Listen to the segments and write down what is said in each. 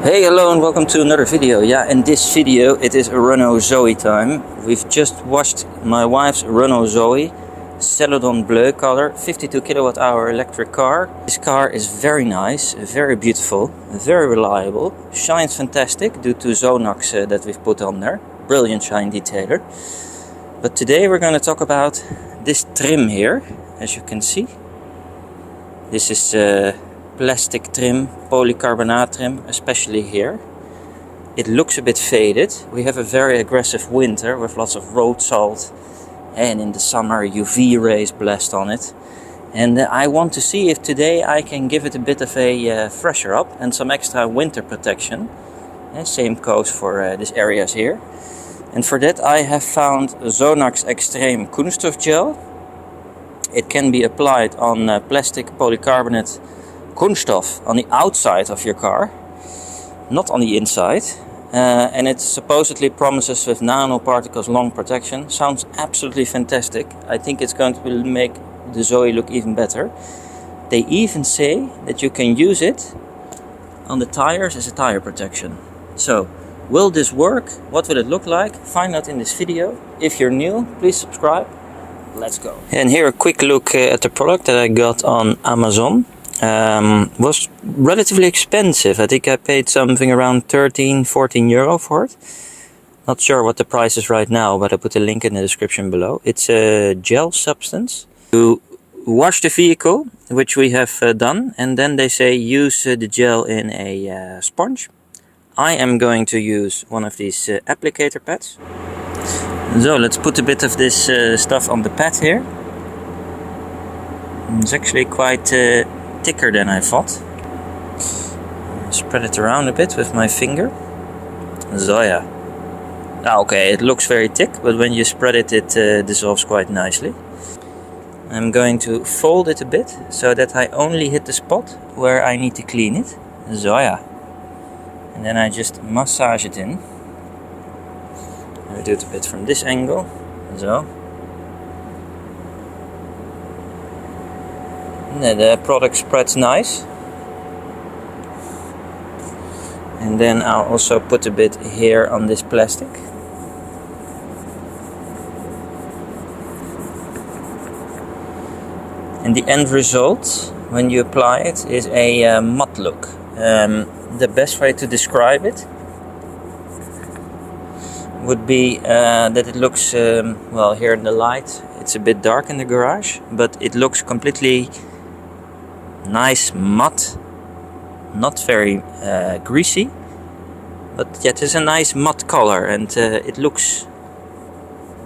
Hey, hello and welcome to another video. Yeah, in this video it is a Renault Zoe time. We've just washed my wife's Renault Zoe Celadon Bleu color 52 kilowatt hour electric car. This car is very nice, very beautiful, very reliable, shines fantastic due to Sonax that we've put on there. Brilliant shine detailer. But today we're going to talk about this trim here, as you can see. This is plastic trim, polycarbonate trim, especially here. It looks a bit faded. We have a very aggressive winter with lots of road salt and in the summer UV rays blast on it. And I want to see if today I can give it a bit of a fresher up and some extra winter protection. Same goes for these areas here. And for that I have found Sonax Xtreme Kunststoff Gel. It can be applied on plastic polycarbonate kunststoff on the outside of your car, not on the inside. And it supposedly promises with nanoparticles long protection. Sounds absolutely fantastic. I think it's going to make the Zoe look even better. They even say that you can use it on the tires as a tire protection. So, will this work? What will it look like? Find out in this video. If you're new, please subscribe. Let's go. And here a quick look at the product that I got on Amazon. Was relatively expensive. I think I paid something around 13-14 euro for it. Not sure what the price is right now, but I put a link in the description below. It's a gel substance to wash the vehicle, which we have done, and then they say use the gel in a sponge. I am going to use one of these applicator pads. So let's put a bit of this stuff on the pad here. It's actually quite thicker than I thought. Spread it around a bit with my finger. So yeah. Okay, it looks very thick, but when you spread it, it dissolves quite nicely. I'm going to fold it a bit so that I only hit the spot where I need to clean it. So yeah. And then I just massage it in. I do it a bit from this angle. So. The product spreads nice. And then I'll also put a bit here on this plastic. And the end result, when you apply it, is a matte look. The best way to describe it would be that it looks, well, here in the light, it's a bit dark in the garage, but it looks completely nice matte, not very greasy, but yet it's a nice matte color, and it looks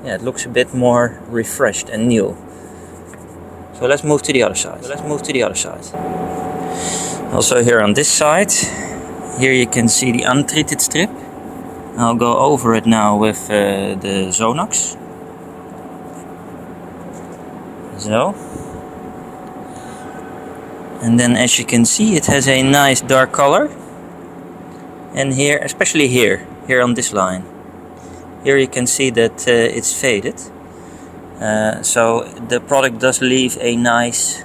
a bit more refreshed and new. So let's move to the other side. Also here on this side, here you can see the untreated strip. I'll go over it now with the Sonax. So. And then as you can see, it has a nice dark color. And here, especially here on this line, here you can see that it's faded. So the product does leave a nice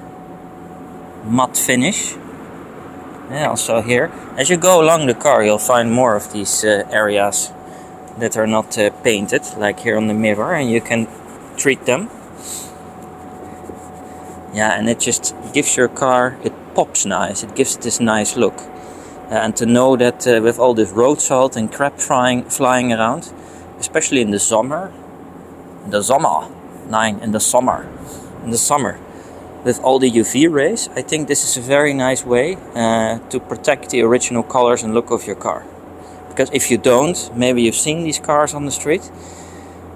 matte finish. Yeah, also here, as you go along the car, you'll find more of these areas that are not painted, like here on the mirror, and you can treat them. Yeah, and it just gives your car, it pops nice, it gives it this nice look. And to know that with all this road salt and crap flying around, especially in the summer, with all the UV rays, I think this is a very nice way to protect the original colors and look of your car. Because if you don't, maybe you've seen these cars on the street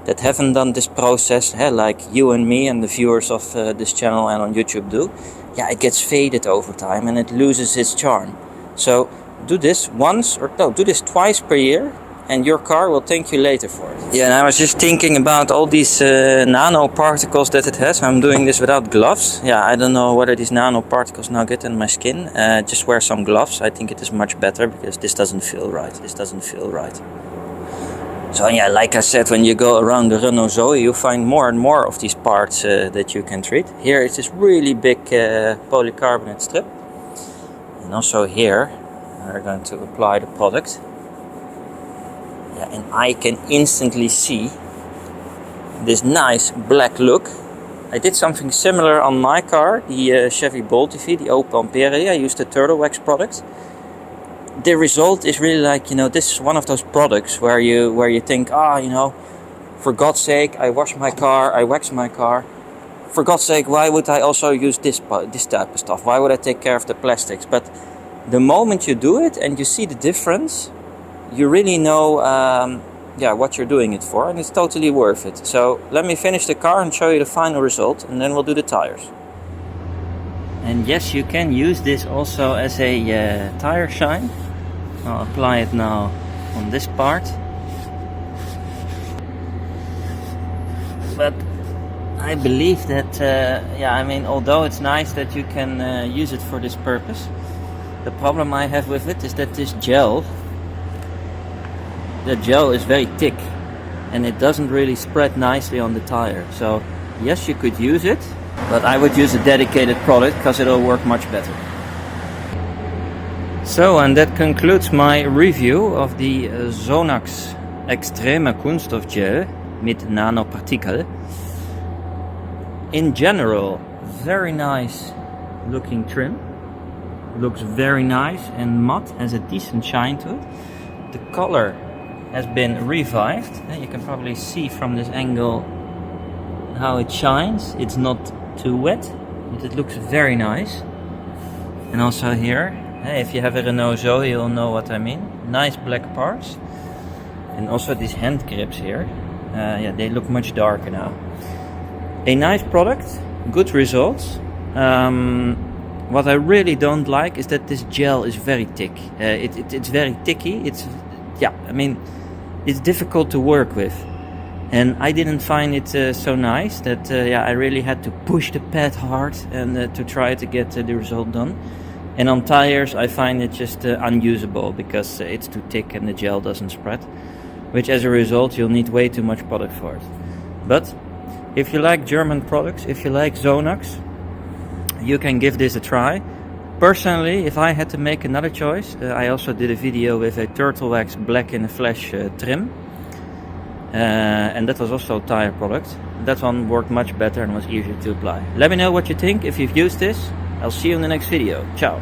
that haven't done this process, like you and me and the viewers of this channel and on YouTube do. Yeah, it gets faded over time and it loses its charm. So do this do this twice per year, and your car will thank you later for it. Yeah, and I was just thinking about all these nanoparticles that it has. I'm doing this without gloves. Yeah, I don't know whether these nanoparticles now get in my skin. Just wear some gloves. I think it is much better because this doesn't feel right. So yeah, like I said, when you go around the Renault Zoe, you find more and more of these parts that you can treat. Here it's this really big polycarbonate strip. And also here, We're going to apply the product. Yeah, and I can instantly see this nice black look. I did something similar on my car, the Chevy Bolt EV, the Opel Ampere. I used the Turtle Wax product. The result is really like, you know, this is one of those products where you think, you know, for God's sake, I wash my car, I wax my car. For God's sake, why would I also use this type of stuff? Why would I take care of the plastics? But the moment you do it and you see the difference, you really know what you're doing it for, and it's totally worth it. So let me finish the car and show you the final result, and then we'll do the tires. And yes, you can use this also as a tire shine. I'll apply it now on this part. But I believe that, I mean, although it's nice that you can use it for this purpose, the problem I have with it is that this gel, the gel is very thick and it doesn't really spread nicely on the tire. So yes, you could use it, but I would use a dedicated product because it'll work much better. So, and that concludes my review of the Sonax Xtreme Kunststoff Gel mit Nanopartikel. In general, very nice looking trim. Looks very nice and matte, has a decent shine to it. The color has been revived. You can probably see from this angle how it shines. It's not too wet, but it looks very nice. And also here, if you have a Renault Zoe, you'll know what I mean. Nice black parts. And also these hand grips here. They look much darker now. A nice product, good results. What I really don't like is that this gel is very thick. It's very thicky. It's difficult to work with. And I didn't find it so nice that I really had to push the pad hard and to try to get the result done. And on tires I find it just unusable because it's too thick and the gel doesn't spread. Which as a result you'll need way too much product for it. But if you like German products, if you like Sonax, you can give this a try. Personally, if I had to make another choice, I also did a video with a Turtle Wax Black in the Flesh trim. And that was also a tire product. That one worked much better and was easier to apply. Let me know what you think if you've used this. I'll see you in the next video. Ciao.